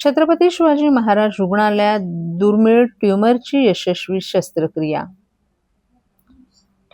छत्रपती शिवाजी महाराज रुग्णालयात दुर्मिळ ट्यूमरची यशस्वी शस्त्रक्रिया।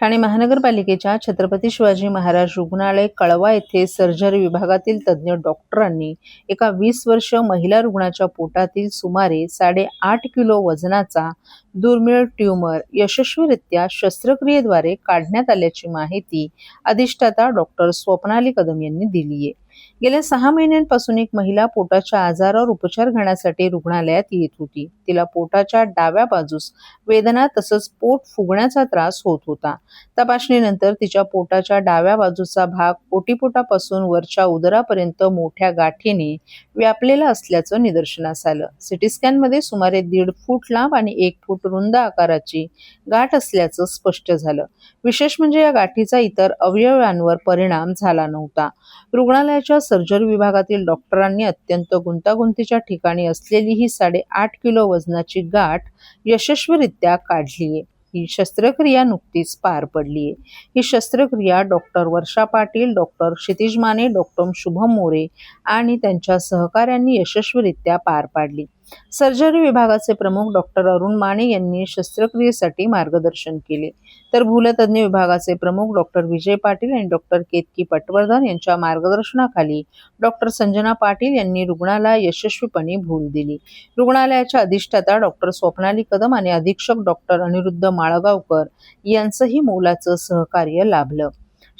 ठाणे महानगरपालिकेच्या छत्रपती शिवाजी महाराज रुग्णालय कळवा येथे सर्जरी विभागातील तज्ज्ञ डॉक्टरांनी एका 20 वर्ष महिला रुग्णाच्या पोटातील सुमारे 8.5 किलो वजनाचा दुर्मिळ ट्यूमर यशस्वीरित्या शस्त्रक्रियेद्वारे काढण्यात आल्याची माहिती अधिष्ठाता डॉक्टर स्वप्नाली कदम यांनी दिली आहे। गेल्या 6 महिन्यांपासून एक महिला पोटाच्या आजारावर उपचार घेण्यासाठी रुग्णालयात येत होती। तिला पोटाच्या डाव्या बाजूस वेदना तसंच पोट फुगण्याचा त्रास होत होता। तपासणीनंतर तिच्या पोटाच्या डाव्या बाजूचा भाग ओटीपोटापासून वरच्या उदरापर्यंत मोठ्या गाठीने व्यापलेला असल्याचं निदर्शनास आलं। सिटी स्कॅनमध्ये सुमारे 1.5 फूट लांब आणि 1 फूट रुंद आकाराची गाठ असल्याचं स्पष्ट झालं। विशेष म्हणजे या गाठीचा इतर अवयवांवर परिणाम झाला नव्हता। रुग्णालयाच्या सर्जरी विभागातील डॉक्टरांनी अत्यंत गुंतागुंतीच्या ठिकाणी असलेली ही 8.5 किलो वजनाची गाठ यशस्वीरित्या काढली आहे। ही शस्त्रक्रिया नुकतीच पार पडली आहे। ही शस्त्रक्रिया डॉक्टर वर्षा पाटील, डॉक्टर क्षितिज माने, डॉक्टर शुभम मोरे आणि त्यांच्या सहकाऱ्यांनी यशस्वीरित्या पार पाडली। सर्जरी विभागाचे प्रमुख डॉक्टर अरुण माने यांनी शस्त्रक्रियेसाठी मार्गदर्शन केले, तर भूलतज्ञ विभागाचे प्रमुख डॉक्टर विजय पाटील आणि डॉक्टर केतकी पटवर्धन यांच्या मार्गदर्शनाखाली डॉक्टर संजना पाटील यांनी रुग्णाला यशस्वीपणे भूल दिली। रुग्णालयाच्या अधिष्ठाता डॉक्टर स्वप्नाली कदम आणि अधीक्षक डॉक्टर अनिरुद्ध माळगावकर यांचंही मोलाचं सहकार्य लाभलं।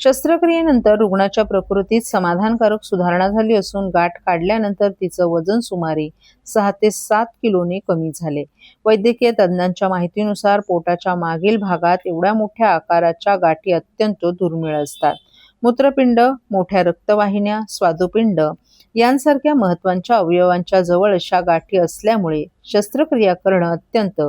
शस्त्रक्रियेनंतर रुग्णाच्या प्रकृतीत समाधानकारक सुधारणा झाली असून गाठ काढल्यानंतर तिचं वजन सुमारे 6 ते 7 किलोने कमी झाले। वैद्यकीय तज्ज्ञांच्या माहितीनुसार पोटाच्या मागील भागात एवढ्या मोठ्या आकाराच्या गाठी अत्यंत दुर्मिळ असतात। मूत्रपिंड, मोठ्या रक्तवाहिन्या, स्वादुपिंड यांसारख्या महत्त्वाच्या अवयवांच्या जवळ अशा गाठी असल्यामुळे शस्त्रक्रिया करणं अत्यंत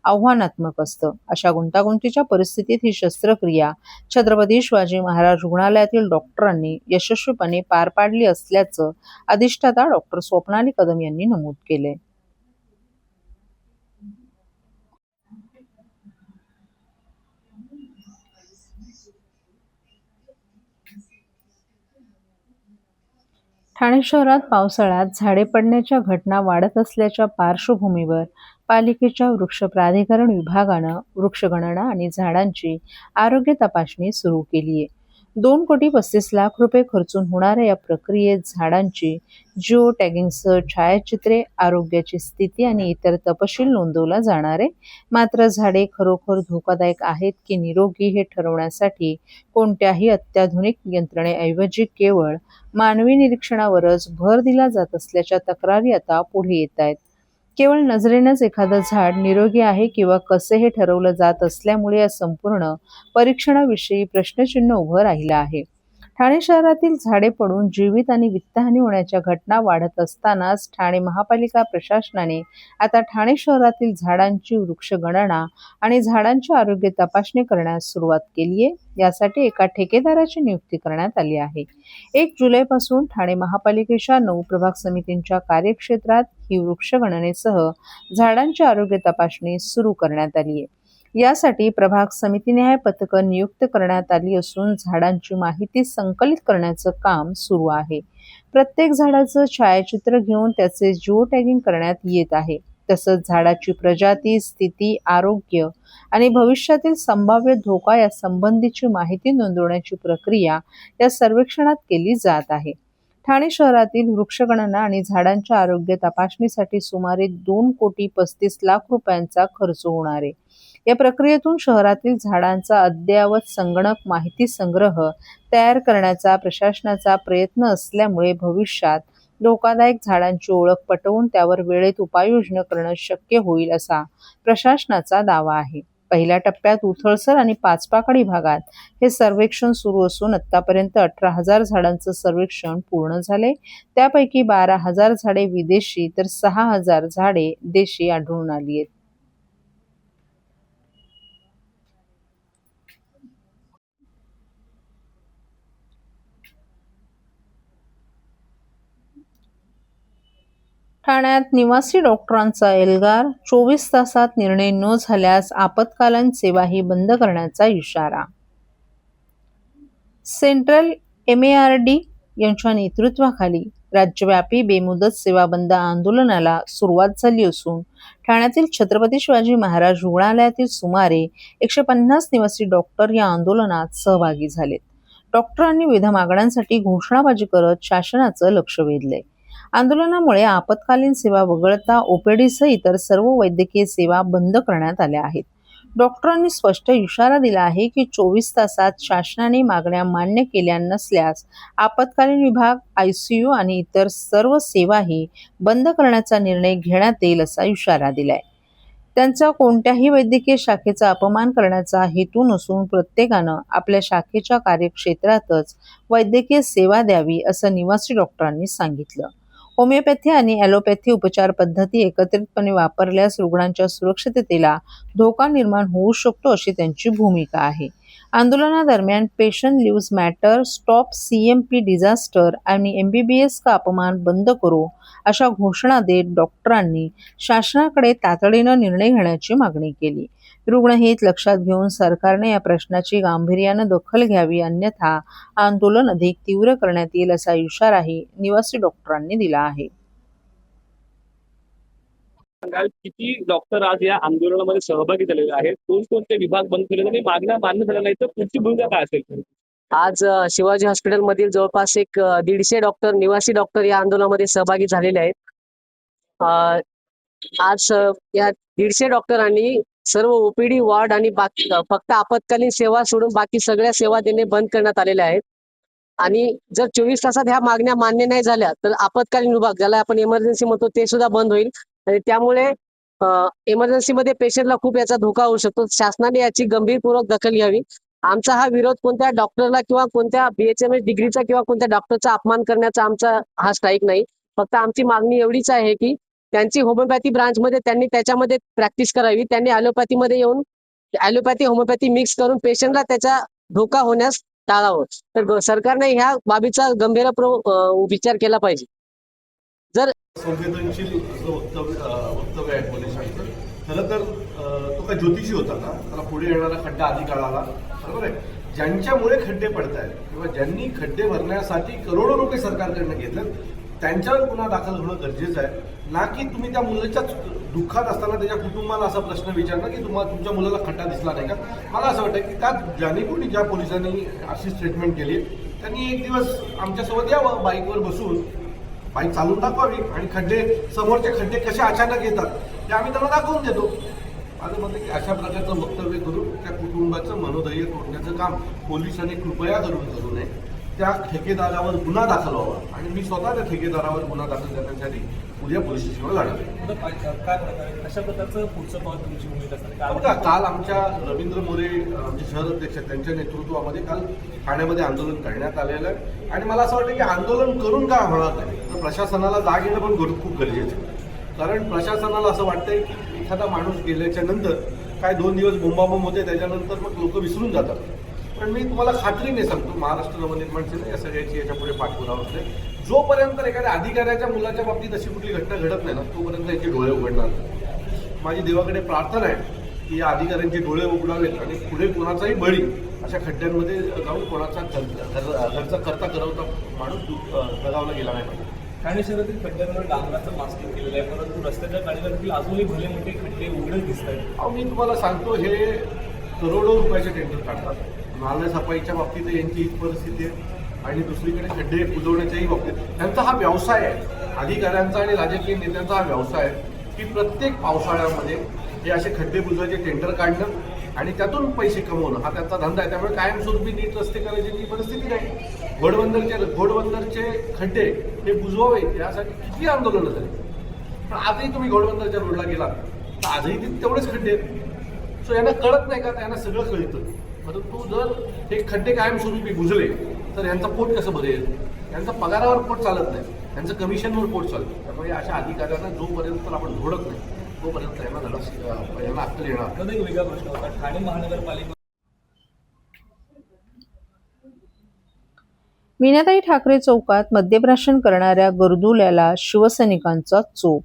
आव्हानात्मक असतं। अशा गुंतागुंतीच्या परिस्थितीत ही शस्त्रक्रिया छत्रपती शिवाजी महाराज रुग्णालयातील डॉक्टरांनी यशस्वीपणे पार पाडली असल्याचं अधिष्ठाता डॉक्टर स्वप्नाली कदम यांनी नमूद केले। ठाणे शहरात पावसाळ्यात झाडे पडण्याच्या घटना वाढत असल्याच्या पार्श्वभूमीवर पालिकेच्या वृक्ष प्राधिकरण विभागानं वृक्षगणना आणि झाडांची आरोग्य तपासणी सुरू केली आहे। 2,35,00,000 रुपये खर्चून होणाऱ्या या प्रक्रियेत झाडांची जिओ टॅगिंगसह छायाचित्रे, आरोग्याची स्थिती आणि इतर तपशील नोंदवला जाणार आहे। मात्र झाडे खरोखर धोकादायक आहेत की निरोगी हे ठरवण्यासाठी कोणत्याही अत्याधुनिक यंत्रणेऐवजी केवळ मानवी निरीक्षणावरच भर दिला जात असल्याच्या तक्रारी आता पुढे येत आहेत। केवळ नजरेनंच एखादं झाड निरोगी आहे किंवा कसे हे ठरवलं जात असल्यामुळे या संपूर्ण परीक्षणाविषयी प्रश्नचिन्ह उभं राहिलं आहे। ठाणे शहरातील झाडे पडून जीवित आणि वित्तहानी होण्याच्या घटना वाढत असतानाच ठाणे महापालिका प्रशासनाने आता ठाणे शहरातील झाडांची वृक्षगणना आणि झाडांची आरोग्य तपासणी करण्यास सुरुवात केली आहे। यासाठी एका ठेकेदाराची नियुक्ती करण्यात आली आहे। 1 जुलैपासून ठाणे महापालिकेच्या 9 प्रभाग समितींच्या कार्यक्षेत्रात ही वृक्षगणनेसह झाडांची आरोग्य तपासणी सुरू करण्यात आली आहे। यासाठी प्रभाग समितीनिहाय पथकं नियुक्त करण्यात आली असून झाडांची माहिती संकलित करण्याचं काम सुरू आहे। प्रत्येक झाडाचं छायाचित्र घेऊन त्याचे जिओ टॅगिंग करण्यात येत आहे। तसंच झाडाची प्रजाती, स्थिती, आरोग्य आणि भविष्यातील संभाव्य धोका या संबंधीची माहिती नोंदवण्याची प्रक्रिया या सर्वेक्षणात केली जात आहे। ठाणे शहरातील वृक्षगणना आणि झाडांच्या आरोग्य तपासणीसाठी सुमारे 2,35,00,000 रुपयांचा खर्च होणार आहे। या प्रक्रियेतून शहरातील झाडांचा अद्ययावत संगणक माहिती संग्रह तयार करण्याचा प्रशासनाचा प्रयत्न असल्यामुळे भविष्यात धोकादायक झाडांची ओळख पटवून त्यावर वेळेत उपाययोजना करणं शक्य होईल असा प्रशासनाचा दावा आहे। पहिल्या टप्प्यात उथळसर आणि पाचपाकडी भागात हे सर्वेक्षण सुरू असून आतापर्यंत 18,000 झाडांचं सर्वेक्षण पूर्ण झाले। त्यापैकी 12,000 झाडे विदेशी तर 6,000 झाडे देशी आढळून आली आहेत। ठाण्यात निवासी डॉक्टरांचा एल्गार, 24 तासात निर्णय न झाल्यास आपत्कालीन सेवाही बंद करण्याचा इशारा। सेंट्रल MARD यांच्या नेतृत्वाखाली राज्यव्यापी बेमुदत सेवा बंद आंदोलनाला सुरुवात झाली असून ठाण्यातील छत्रपती शिवाजी महाराज रुग्णालयातील सुमारे 150 निवासी डॉक्टर या आंदोलनात सहभागी झालेत. डॉक्टरांनी विविध मागण्यांसाठी घोषणाबाजी करत शासनाचं लक्ष वेधलंय. आंदोलनामुळे आपत्कालीन सेवा वगळता ओपीडीसह इतर सर्व वैद्यकीय सेवा बंद करण्यात आल्या आहेत. डॉक्टरांनी स्पष्ट इशारा दिला आहे की 24 तासात शासनाने मागण्या मान्य केल्या नसल्यास आपत्कालीन विभाग, आयसीयू आणि इतर सर्व सेवाही बंद करण्याचा निर्णय घेण्यात येईल असा इशारा दिलाय. त्यांचा कोणत्याही वैद्यकीय शाखेचा अपमान करण्याचा हेतू नसून प्रत्येकानं आपल्या शाखेच्या कार्यक्षेत्रातच वैद्यकीय सेवा द्यावी असं निवासी डॉक्टरांनी सांगितलं. होमिओपॅथी आणि ॲलोपॅथी उपचार पद्धती एकत्रितपणे वापरल्यास रुग्णांच्या सुरक्षिततेला धोका निर्माण होऊ शकतो अशी त्यांची भूमिका आहे. आंदोलनादरम्यान patient lives matter, stop CMP disaster आणि एमबीबीएस का अपमान बंद करो अशा घोषणा देत डॉक्टरांनी शासनाकडे तातडीनं निर्णय घेण्याची मागणी केली. रुग्णहित लक्षात घेऊन सरकारने या प्रश्नाची गांभीर्यानं दखल घ्यावी, अन्यथा आंदोलन अधिक तीव्र करण्यात येईल असा इशाराही निवासी डॉक्टरांनी दिला आहे. सांगाल किती डॉक्टर आज या आंदोलनामध्ये सहभागी झालेले आहेत, कोणकोणते विभाग बंद केले आणि मागण्या मान्य झाल्या नाही तर पुढची भूमिका काय असेल? आज शिवाजी हॉस्पिटल मधील जवळपास 150 डॉक्टर, निवासी डॉक्टर या आंदोलनामध्ये सहभागी झालेले आहेत. आज या 150 डॉक्टरांनी सर्व ओपीडी वॉर्ड आणि बाकी फक्त आपत्कालीन सेवा सोडून बाकी सगळ्या सेवा देणे बंद करण्यात आलेल्या आहेत. आणि जर 24 तासात ह्या मागण्या मान्य नाही झाल्या तर आपत्कालीन विभाग, ज्याला आपण इमर्जन्सी म्हणतो, ते सुद्धा बंद होईल. आणि त्यामुळे इमर्जन्सीमध्ये पेशंटला खूप याचा धोका होऊ शकतो. शासनाने याची गंभीरपूर्वक दखल घ्यावी. आमचा हा विरोध कोणत्या डॉक्टरला किंवा कोणत्या BHMS डिग्रीचा किंवा कोणत्या डॉक्टरचा अपमान करण्याचा आमचा हा स्ट्राईक नाही. फक्त आमची मागणी एवढीच आहे की त्यांची होमिओपॅथी ब्रांचमध्ये त्यांनी त्याच्यामध्ये प्रॅक्टिस करावी. त्यांनी ॲलोपॅथीमध्ये येऊन ॲलोपॅथी होमिओपॅथी मिक्स करून पेशंटला त्याचा धोका होण्यास टाळावं. तर सरकारने ह्या बाबीचा गंभीरपूर्वक विचार केला पाहिजे. जर संवेदनशील वक्तव्य आहे पोलिसांचं. खरं तर तो काय ज्योतिषी होता का? त्याला पुढे येणारा खड्डा आधी काढावा, बरोबर आहे. ज्यांच्यामुळे खड्डे पडत आहेत किंवा ज्यांनी खड्डे भरण्यासाठी करोडो रुपये सरकारकडनं घेतले त्यांच्यावर गुन्हा दाखल होणं गरजेचं आहे, ना की तुम्ही त्या मुलाच्या दुःखात असताना त्याच्या कुटुंबाला असा प्रश्न विचारणं की तुमच्या मुलाला खड्डा दिसला नाही का. मला असं वाटतं की त्यात ज्याने कोणी ज्या पोलिसांनी अशी स्टेटमेंट केली त्यांनी एक दिवस आमच्यासोबत यावं, बाईकवर बसून बाईक चालून दाखवावी आणि समोरचे खड्डे कसे अचानक येतात ते आम्ही त्यांना दाखवून देतो. माझं मत की अशा प्रकारचं वक्तव्य करून त्या कुटुंबाचं मनोधैर्य तोडण्याचं काम पोलिसांनी कृपया करू नये. त्या ठेकेदारावर गुन्हा दाखल व्हावा आणि मी स्वतः त्या ठेकेदारावर गुन्हा दाखल करण्यासाठी उद्या पोलीस स्टेशनवर जाणार. अशा प्रकारचं पुढचं पाऊल तुमची भूमिका असेल? काल आमच्या रवींद्र मोरे आमचे शहर अध्यक्ष त्यांच्या नेतृत्वामध्ये काल ठाण्यामध्ये आंदोलन करण्यात आलेलं आहे. आणि मला असं वाटतं की आंदोलन करून काय होणार नाही, तर प्रशासनाला जाग येणं पण खूप गरजेचं आहे. कारण प्रशासनाला असं वाटतंय की एखादा माणूस गेल्याच्या नंतर काय 2 दिवस बोंबाबोंब होते, त्याच्यानंतर मग लोक विसरून जातात. पण मी तुम्हाला खात्रीने सांगतो, महाराष्ट्र नवनिर्माण सेना या सगळ्याची याच्यापुढे पाठपुरावा असते. जोपर्यंत एखाद्या अधिकाऱ्याच्या मुलाच्या बाबतीत अशी कुठली घटना घडत नाही ना, तोपर्यंत याचे डोळे उघडणार. माझी देवाकडे प्रार्थना आहे की या अधिकाऱ्यांचे डोळे उघडावेत आणि पुढे कोणाचाही बळी अशा खड्ड्यांमध्ये जाऊन कोणाचा घरचा करता करवता माणूस दगावला गेला नाही पाहिजे. ठाणे शहरातील खड्ड्यांवर डांबराचं मास्किंग केलेलं आहे, परंतु रस्त्याच्या काढीला देखील अजूनही भले मोठे खड्डे उघडच दिसत आहेत. मी तुम्हाला सांगतो, हे करोडो रुपयाचे टेंडर काढतात. नाल्या सफाईच्या बाबतीत यांची हीच परिस्थिती आहे आणि दुसरीकडे खड्डे बुजवण्याच्याही बाबतीत त्यांचा हा व्यवसाय आहे. अधिकाऱ्यांचा आणि राजकीय नेत्यांचा हा व्यवसाय आहे की प्रत्येक पावसाळ्यामध्ये हे असे खड्डे बुजवायचे टेंडर काढणं आणि त्यातून पैसे कमवणं हा त्यांचा धंदा आहे. त्यामुळे कायमस्वरूपी नीट रस्ते करायची परिस्थिती नाही. घोडबंदरचे खड्डे हे बुजवावे यासाठी किती आंदोलनं झाली, पण आजही तुम्ही घोडबंदरच्या रोडला गेलात तर आजही तेवढेच खड्डे आहेत. सो यांना कळत नाही का? यांना सगळं कळतं. परंतु जर हे खड्डे कायमस्वरूपी बुजले तर यांचा पोट कसं भरेल? यांचा पगारावर पोट चालत नाही, यांचं कमिशनवर पोट चालतं. त्यामुळे अशा अधिकाऱ्यांना जोपर्यंत आपण झोडत नाही तोपर्यंत यांना अक्कल येणार. एक वेगळा प्रश्न होता, ठाणे महानगरपालिका मीनाताई ठाकरे चौकात मद्यप्राशन करणाऱ्या गर्दुल्याला शिवसैनिकांचा चोप.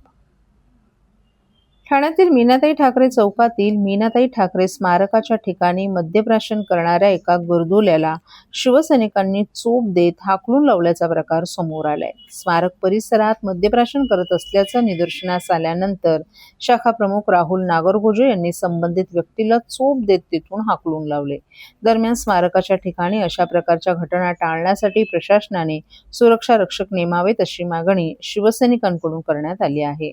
ठाण्यातील मीनाताई ठाकरे चौकातील मीनाताई ठाकरे स्मारकाच्या ठिकाणी मद्यप्राशन करणाऱ्या एका गर्दुल्याला शिवसैनिकांनी चोप देत हाकलून लावल्याचा प्रकार समोर आलाय. स्मारक परिसरात मद्यप्राशन करत असल्याचं निदर्शनास आल्यानंतर शाखा प्रमुख राहुल नागरगोजे यांनी संबंधित व्यक्तीला चोप देत तिथून हाकलून लावले. दरम्यान स्मारकाच्या ठिकाणी अशा प्रकारच्या घटना टाळण्यासाठी प्रशासनाने सुरक्षा रक्षक नेमावेत अशी मागणी शिवसैनिकांकडून करण्यात आली आहे.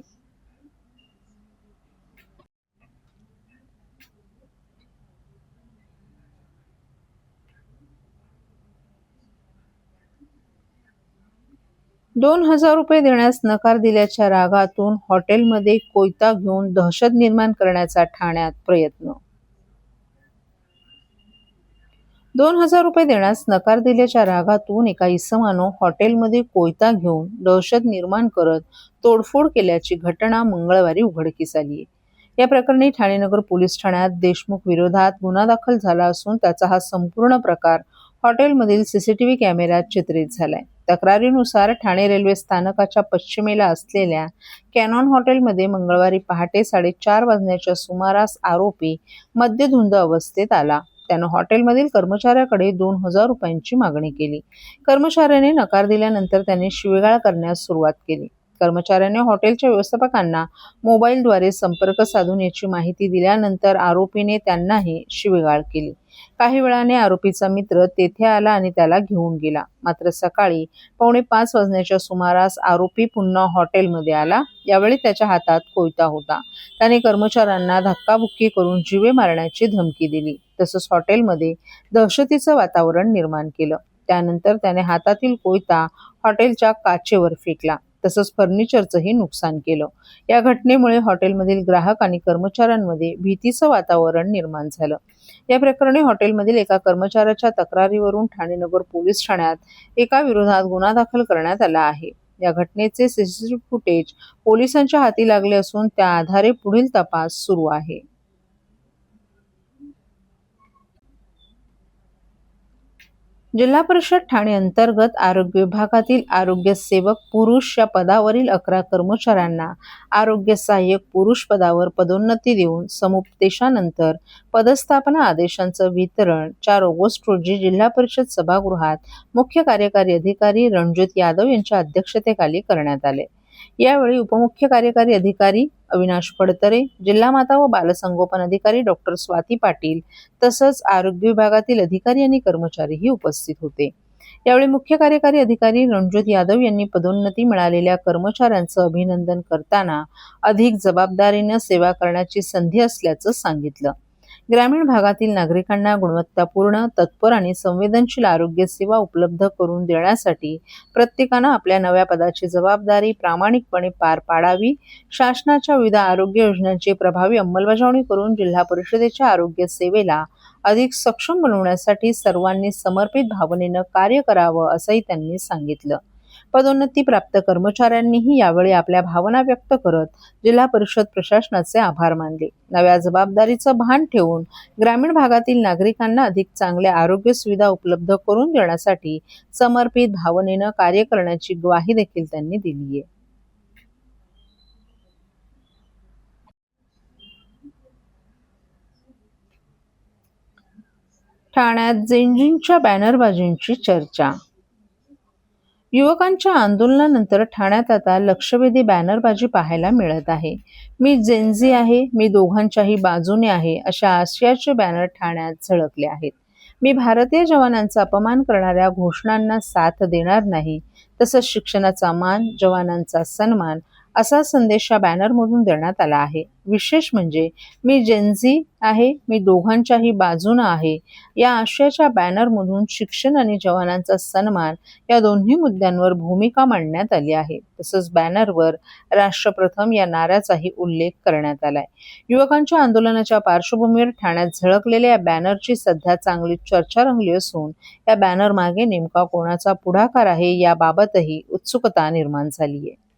₹2,000 देण्यास नकार दिल्याच्या रागातून हॉटेलमध्ये कोयता घेऊन दहशत निर्माण करण्याचा ठाण्यात प्रयत्न. ₹2,000 देण्यास नकार दिल्याच्या रागातून एका इसमानं हॉटेलमध्ये कोयता घेऊन दहशत निर्माण करत तोडफोड केल्याची घटना मंगळवारी उघडकीस आली. या प्रकरणी ठाणे नगर पोलीस ठाण्यात देशमुख विरोधात गुन्हा दाखल झाला असून त्याचा हा संपूर्ण प्रकार हॉटेलमधील सीसीटीव्ही कॅमेऱ्यात चित्रित झालाय. तक्रारीनुसार ठाणे रेल्वे स्थानकाच्या पश्चिमेला असलेल्या कॅनॉन हॉटेलमध्ये मंगळवारी पहाटे 4:30 वाजण्याच्या सुमारास आरोपी मद्यधुंद अवस्थेत आला. त्यानं हॉटेलमधील कर्मचाऱ्याकडे ₹2,000 मागणी केली. कर्मचाऱ्याने नकार दिल्यानंतर त्याने शिवीगाळ करण्यास सुरुवात केली. कर्मचाऱ्याने हॉटेलच्या व्यवस्थापकांना मोबाईलद्वारे संपर्क साधून याची माहिती दिल्यानंतर आरोपीने त्यांनाही शिवीगाळ केली. काही वेळाने आरोपीचा मित्र तेथे आला आणि त्याला घेऊन गेला. मात्र सकाळी 4:45 वाजण्याच्या सुमारास आरोपी पुन्हा हॉटेलमध्ये आला. यावेळी त्याच्या हातात कोयता होता. त्याने कर्मचाऱ्यांना धक्काबुक्की करून जीवे मारण्याची धमकी दिली. तसंच हॉटेलमध्ये दहशतीचं वातावरण निर्माण केलं. त्यानंतर त्याने हातातील कोयता हॉटेलच्या काचेवर फेकला. तसंच फर्निचरचंही नुकसान केलं. या घटनेमुळे हॉटेलमधील ग्राहक आणि कर्मचाऱ्यांमध्ये भीतीचं वातावरण निर्माण झालं. या प्रकरणी हॉटेलमधील एका कर्मचाऱ्याच्या तक्रारीवरून ठाणे नगर पोलीस ठाण्यात एका विरोधात गुन्हा दाखल करण्यात आला आहे. या घटनेचे सीसीटीव्ही फुटेज पोलिसांच्या हाती लागले असून त्या आधारे पुढील तपास सुरू आहे. जिल्हा परिषद ठाणे अंतर्गत आरोग्य विभागातील आरोग्य सेवक पुरुष या पदावरील 11 कर्मचाऱ्यांना आरोग्य सहाय्यक पुरुष पदावर पदोन्नती देऊन समुपदेशनानंतर पदस्थापना आदेशांचं वितरण 4 ऑगस्ट रोजी जिल्हा परिषद सभागृहात मुख्य कार्यकारी अधिकारी रणजित यादव यांच्या अध्यक्षतेखाली करण्यात आले. यावेळी उपमुख्य कार्यकारी अधिकारी अविनाश फडतरे, जिल्हा माता व बालसंगोपन अधिकारी डॉक्टर स्वाती पाटील तसंच आरोग्य विभागातील अधिकारी आणि कर्मचारीही उपस्थित होते. यावेळी मुख्य कार्यकारी अधिकारी रणजित यादव यांनी पदोन्नती मिळालेल्या कर्मचाऱ्यांचं अभिनंदन करताना अधिक जबाबदारीनं सेवा करण्याची संधी असल्याचं सांगितलं. ग्रामीण भागातील नागरिकांना गुणवत्तापूर्ण, तत्पर आणि संवेदनशील आरोग्य सेवा उपलब्ध करून देण्यासाठी प्रत्येकानं आपल्या नव्या पदाची जबाबदारी प्रामाणिकपणे पार पाडावी. शासनाच्या विविध आरोग्य योजनांची प्रभावी अंमलबजावणी करून जिल्हा परिषदेच्या आरोग्य सेवेला अधिक सक्षम बनवण्यासाठी सर्वांनी समर्पित भावनेनं कार्य करावं असंही त्यांनी सांगितलं. पदोन्नती प्राप्त कर्मचाऱ्यांनीही यावेळी आपल्या भावना व्यक्त करत जिल्हा परिषद प्रशासनाचे आभार मानले. नव्या जबाबदारीचं भान ठेवून ग्रामीण भागातील नागरिकांना अधिक चांगल्या आरोग्य सुविधा उपलब्ध करून देण्यासाठी समर्पित भावनेनं कार्य करण्याची ग्वाही देखील त्यांनी दिली आहे. ठाण्यात जेनझींच्या बॅनरबाजींची चर्चा. युवकांच्या आंदोलनानंतर ठाण्यात आता लक्षवेधी बॅनरबाजी पाहायला मिळत आहे. मी जेनझी आहे, मी दोघांच्याही बाजूने आहे अशा आशयाचे बॅनर ठाण्यात झळकले आहेत. मी भारतीय जवानांचा अपमान करणाऱ्या घोषणांना साथ देणार नाही, तसंच शिक्षणाचा मान, जवानांचा सन्मान असा संदेश या बॅनरमधून देण्यात आला आहे. विशेष म्हणजे मी जेनझी आहे, मी दोघांच्याही बाजूने आहे या आशयाच्या बॅनरमधून शिक्षण आणि जवानांचा सन्मान या दोन्ही मुद्द्यांवर भूमिका मांडण्यात आली आहे. तसंच बॅनरवर राष्ट्रप्रथम या नाऱ्याचाही उल्लेख करण्यात आलाय. युवकांच्या आंदोलनाच्या पार्श्वभूमीवर ठाण्यात झळकलेल्या या बॅनरची सध्या चांगली चर्चा रंगली असून या बॅनर मागे नेमका कोणाचा पुढाकार आहे याबाबतही उत्सुकता निर्माण झाली आहे.